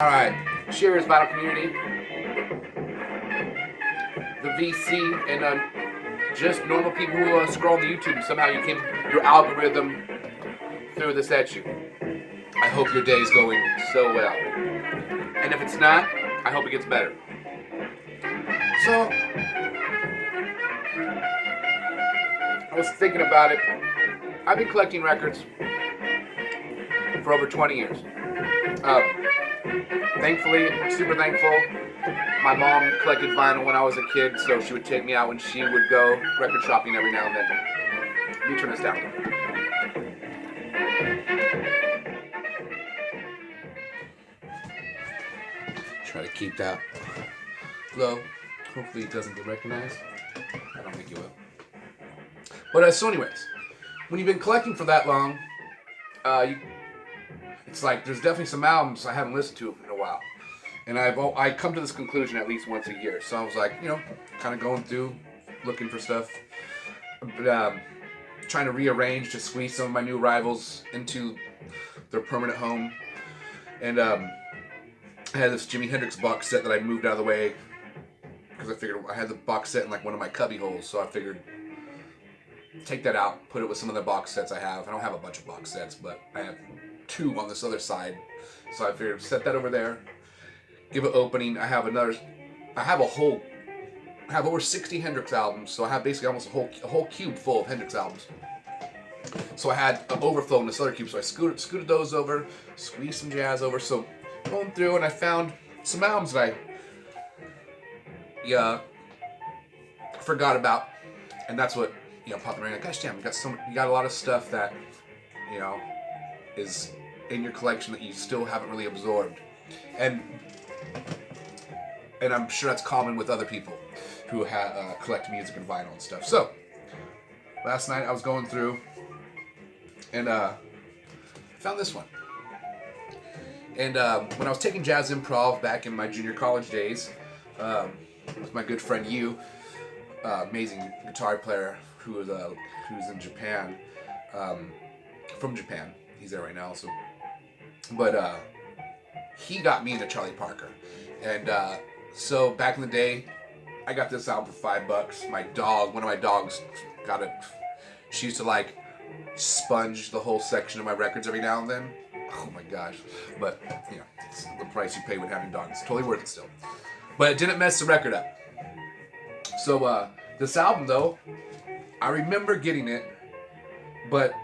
All right, cheers, vinyl community. The VC and just normal people who scroll on the YouTube and somehow your algorithm threw this at you. I hope your day is going so well, and if it's not, I hope it gets better. So, I was thinking about it. I've been collecting records for over 20 years. Thankfully, super thankful. My mom collected vinyl when I was a kid, so she would take me out when she would go record shopping every now and then. Let me turn this down. Try to keep that low. Hopefully it doesn't get recognized. I don't think it will. But so anyways, when you've been collecting for that long, it's like there's definitely some albums I haven't listened to in a while. And I come to this conclusion at least once a year. So I was like, kind of going through, looking for stuff. But, trying to rearrange to squeeze some of my new rivals into their permanent home. And I had this Jimi Hendrix box set that I moved out of the way because I figured I had the box set in like one of my cubby holes. So I figured take that out, put it with some of the box sets I have. I don't have a bunch of box sets, but I have two on this other side. So I figured set that over there. Give it opening. I have over 60 Hendrix albums, so I have basically almost a whole cube full of Hendrix albums. So I had an overflow in this other cube, so I scooted those over, squeezed some jazz over. So going through, and I found some albums that I forgot about, and that's what popped in my head. Gosh damn, you got a lot of stuff that is in your collection that you still haven't really absorbed, and I'm sure that's common with other people who collect music and vinyl and stuff. So, last night I was going through and found this one. And when I was taking jazz improv back in my junior college days, with my good friend Yu, amazing guitar player who's in Japan, from Japan. He's there right now, so. But he got me into Charlie Parker, and so back in the day, I got this album for $5. One of my dogs, got it. She used to like sponge the whole section of my records every now and then. Oh my gosh! But it's the price you pay when having dogs. It's totally worth it still. But it didn't mess the record up. So this album though, I remember getting it, but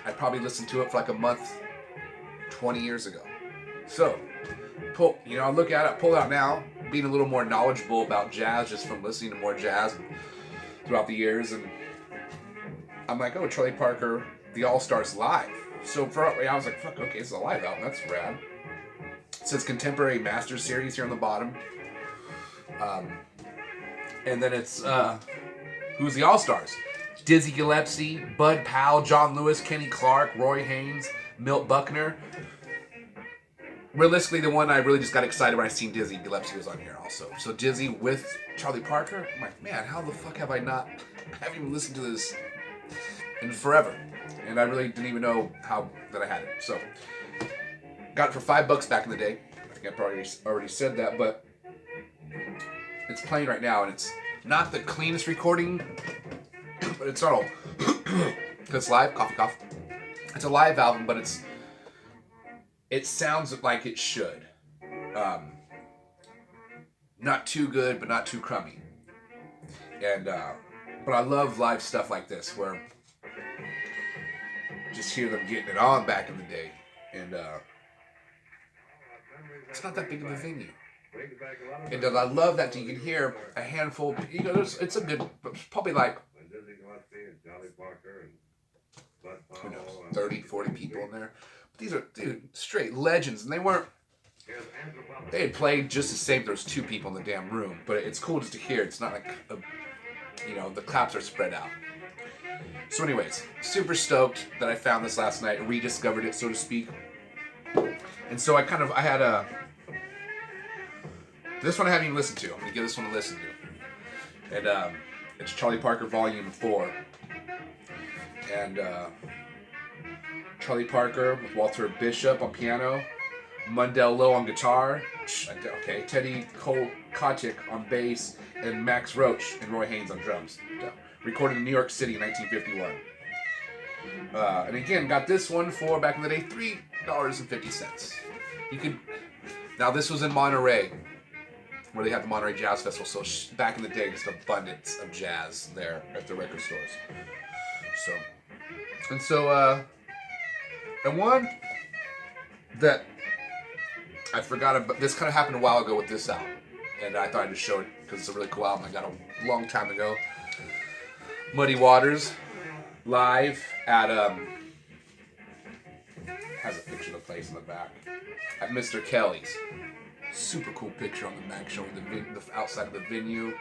I probably listened to it for like a month 20 years ago. So I look at it, pull it out now, being a little more knowledgeable about jazz just from listening to more jazz throughout the years, and I'm like, oh, Charlie Parker, the All-Stars Live. So I was like, fuck, okay, it's a live album, that's rad. It says Contemporary Masters Series here on the bottom. And then it's, who's the All-Stars? Dizzy Gillespie, Bud Powell, John Lewis, Kenny Clark, Roy Haynes, Milt Buckner. Realistically, the one I really just got excited when I seen Dizzy Gillespie was on here also. So Dizzy with Charlie Parker, I'm like, man, how the fuck have I haven't even listened to this in forever. And I really didn't even know that I had it. So, got it for $5 back in the day. I think I probably already said that, but it's playing right now, and it's not the cleanest recording, but it's not all, it's live, cough. It's a live album, but it sounds like it should. Not too good, but not too crummy. And but I love live stuff like this, where just hear them getting it on back in the day, and it's not that big of a venue. And I love that you can hear a handful. It's a good, probably like, who knows, 30, 40 people in there. These are, straight legends, and they had played just the same if there was two people in the damn room, but it's cool just to hear. It's not like, the claps are spread out. So anyways, super stoked that I found this last night, rediscovered it, so to speak. And so I had this one I haven't even listened to. I'm going to give this one a listen to. And it's Charlie Parker Volume 4. And Charlie Parker with Walter Bishop on piano, Mundell Lowe on guitar. Okay, Teddy Kotick on bass, and Max Roach and Roy Haynes on drums. Recorded in New York City in 1951. And again, got this one for, back in the day, $3.50. You could. Now, this was in Monterey, where they had the Monterey Jazz Festival. So back in the day, just abundance of jazz there at the record stores. And one that I forgot about. This kind of happened a while ago with this album, and I thought I'd just show it because it's a really cool album. I got a long time ago. Muddy Waters, live at has a picture of the place in the back at Mr. Kelly's. Super cool picture on the back showing the outside of the venue.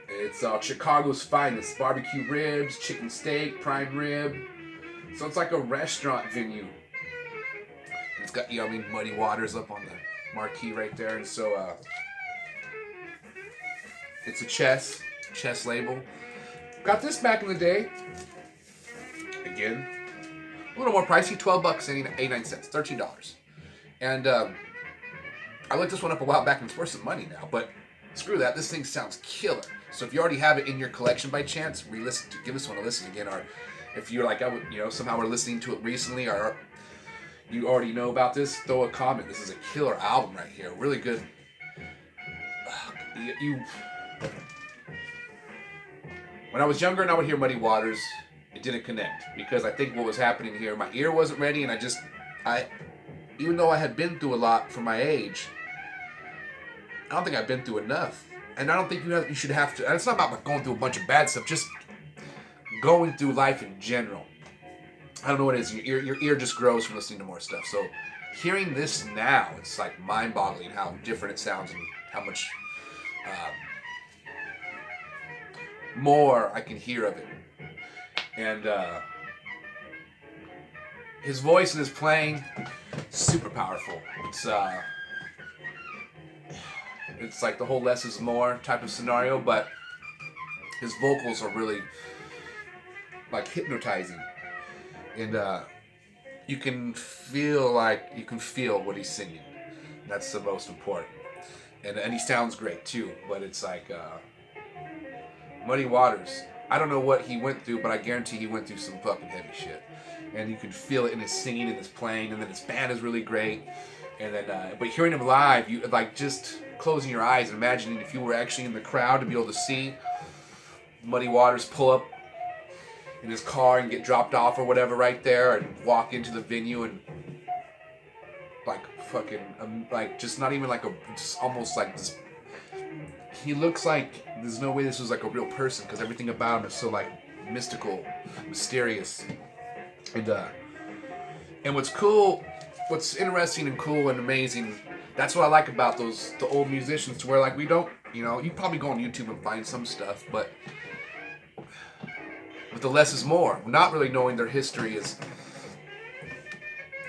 It's Chicago's finest barbecue ribs, chicken steak, prime rib. So it's like a restaurant venue. It's got, Muddy Waters up on the marquee right there. And so it's a chess label. Got this back in the day. Again, a little more pricey, $12.89, $13. And I looked this one up a while back and it's worth some money now, but screw that. This thing sounds killer. So if you already have it in your collection by chance, give this one a listen again. Or if you're like, somehow we're listening to it recently, or you already know about this, throw a comment. This is a killer album right here. Really good. When I was younger and I would hear Muddy Waters, it didn't connect because I think what was happening here, my ear wasn't ready, and even though I had been through a lot for my age, I don't think I've been through enough. And I don't think you should have to. And it's not about going through a bunch of bad stuff, just going through life in general. I don't know what it is. Your ear just grows from listening to more stuff. So hearing this now, it's like mind-boggling how different it sounds and how much more I can hear of it. And his voice and his playing, super powerful. It's like the whole less is more type of scenario, but his vocals are really like hypnotizing, and you can feel what he's singing. That's the most important, and he sounds great too. But it's like Muddy Waters. I don't know what he went through, but I guarantee he went through some fucking heavy shit, and you can feel it in his singing and his playing, and then his band is really great. And then, but hearing him live, you like just closing your eyes and imagining if you were actually in the crowd to be able to see Muddy Waters pull up in his car and get dropped off or whatever right there, and walk into the venue and like fucking like just not even like just almost like this. He looks like there's no way this was like a real person because everything about him is so like mystical, mysterious, and what's interesting and cool and amazing, that's what I like about the old musicians, to where like we don't, you probably go on YouTube and find some stuff, but the less is more. Not really knowing their history is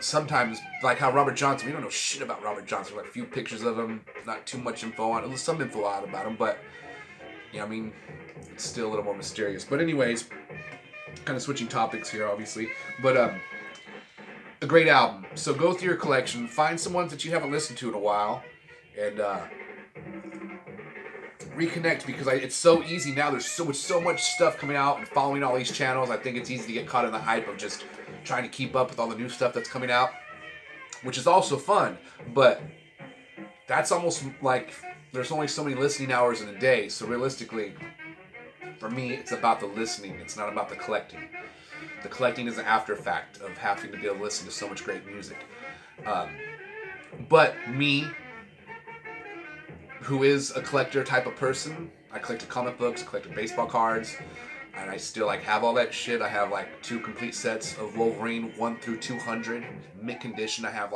sometimes like how Robert Johnson, we don't know shit about Robert Johnson, like a few pictures of him, not too much info on it, some info out about him, but it's still a little more mysterious. But anyways, kind of switching topics here, obviously, but a great album. So go through your collection, find some ones that you haven't listened to in a while, and reconnect, because it's so easy now. There's so much stuff coming out, and following all these channels, I think it's easy to get caught in the hype of just trying to keep up with all the new stuff that's coming out, which is also fun, but that's almost like there's only so many listening hours in a day. So realistically, for me, it's about the listening. It's not about the collecting. The collecting is an after fact of having to be able to listen to so much great music. But me, who is a collector type of person, I collected comic books, I collected baseball cards, and I still have all that shit. I have 2 complete sets of Wolverine 1 through 200, mint condition. I have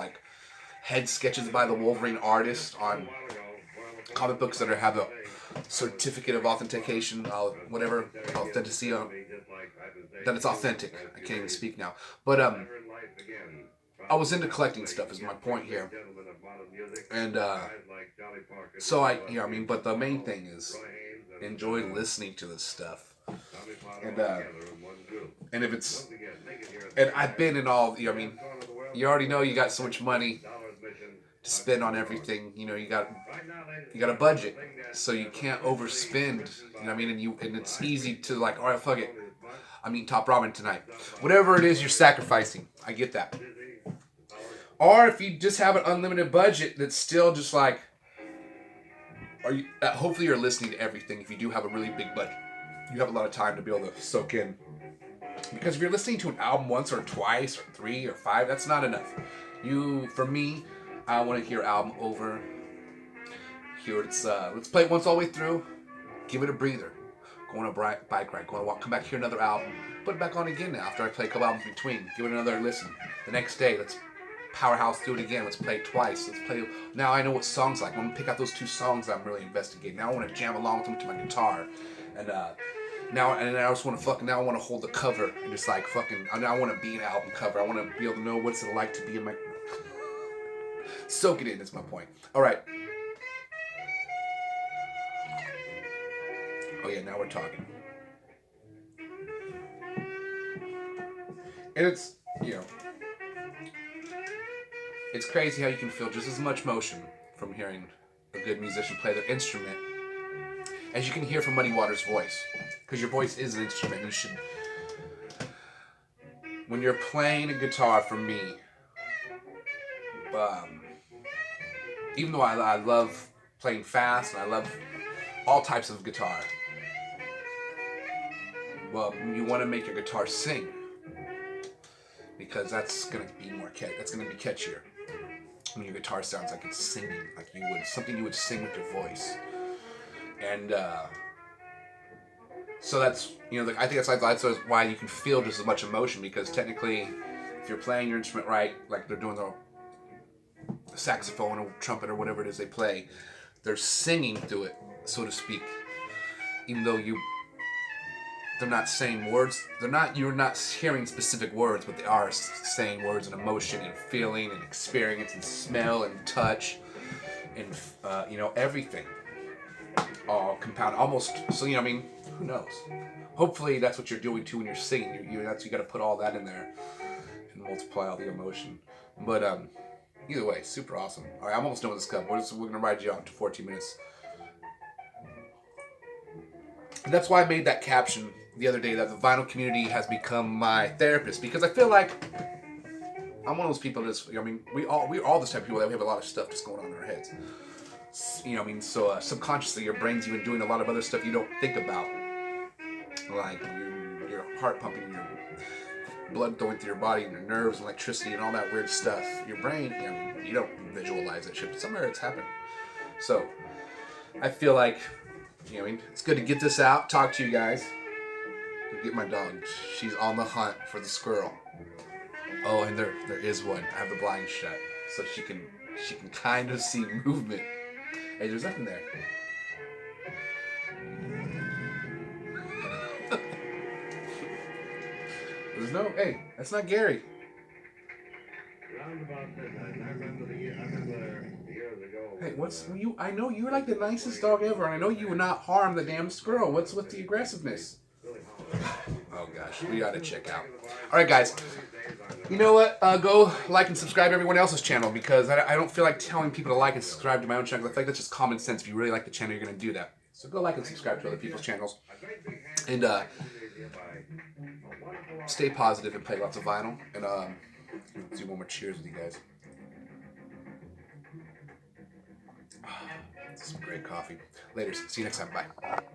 head sketches by the Wolverine artist on comic books that have a certificate of authentication, whatever authenticity, that it's authentic. I can't even speak now. But I was into collecting stuff, is my point here. And but the main thing is enjoy listening to this stuff. And if it's, and I've been in all, you already know you got so much money. to spend on everything. You know, you got a budget, so you can't overspend. You know what I mean? And it's easy to like, all right, fuck it. I'm eating top ramen tonight. Whatever it is you're sacrificing, I get that. Or if you just have an unlimited budget that's still just like, hopefully you're listening to everything. If you do have a really big budget, you have a lot of time to be able to soak in. Because if you're listening to an album once or twice or 3 or 5, that's not enough. For me, I want to hear album over. Hear it's let's play it once all the way through. Give it a breather. Go on a bike ride. Go on a walk. Come back, hear another album. Put it back on again after I play a couple albums between. Give it another listen. The next day, let's powerhouse do it again. Let's play it twice. Let's play. Now I know what songs like. I'm gonna pick out those 2 songs I'm really investigating. Now I want to jam along with them to my guitar, and now I just want to now I want to hold the cover and just like fucking. Now I want to be an album cover. I want to be able to know what's it like to be in my. Soak it in. Is my point. All right. Oh yeah, now we're talking. And it's, it's crazy how you can feel just as much motion from hearing a good musician play their instrument as you can hear from Muddy Waters' voice. Because your voice is an instrument. You should, when you're playing a guitar, for me, even though I love playing fast and I love all types of guitar, well, you want to make your guitar sing, because that's gonna be that's gonna be catchier when your guitar sounds like it's singing, like something you would sing with your voice. And so that's I think that's why you can feel just as much emotion, because technically, if you're playing your instrument right, like they're doing the saxophone or trumpet or whatever it is they play, they're singing through it, so to speak, even though they're not saying words. You're not hearing specific words, but they are saying words and emotion and feeling and experience and smell and touch and everything, all compounded almost. So who knows? Hopefully that's what you're doing too when you're singing. You got to put all that in there and multiply all the emotion. But either way, super awesome. All right, I'm almost done with this cup. We're gonna ride you out to 14 minutes. And that's why I made that caption the other day, that the vinyl community has become my therapist, because I feel like I'm one of those people we're all this type of people that we have a lot of stuff just going on in our heads. So subconsciously your brain's even doing a lot of other stuff you don't think about, like your heart pumping, your blood going through your body and your nerves and electricity and all that weird stuff. Your brain, you don't visualize that shit, but somewhere it's happening. So I feel like it's good to get this out, talk to you guys. Get my dog. She's on the hunt for the squirrel. Oh, and there is one. I have the blinds shut, so she can kind of see movement. Hey, there's nothing there. There's no. Hey, that's not Gary. Hey, I know you're like the nicest dog ever, and I know you would not harm the damn squirrel. What's with the aggressiveness? Oh gosh, we gotta check out. All right, guys. You know what? Go like and subscribe to everyone else's channel, because I don't feel like telling people to like and subscribe to my own channel. I feel like that's just common sense. If you really like the channel, you're gonna do that. So go like and subscribe to other people's channels, and stay positive and play lots of vinyl. And let's do one more cheers with you guys. Some great coffee. Later. See you next time. Bye.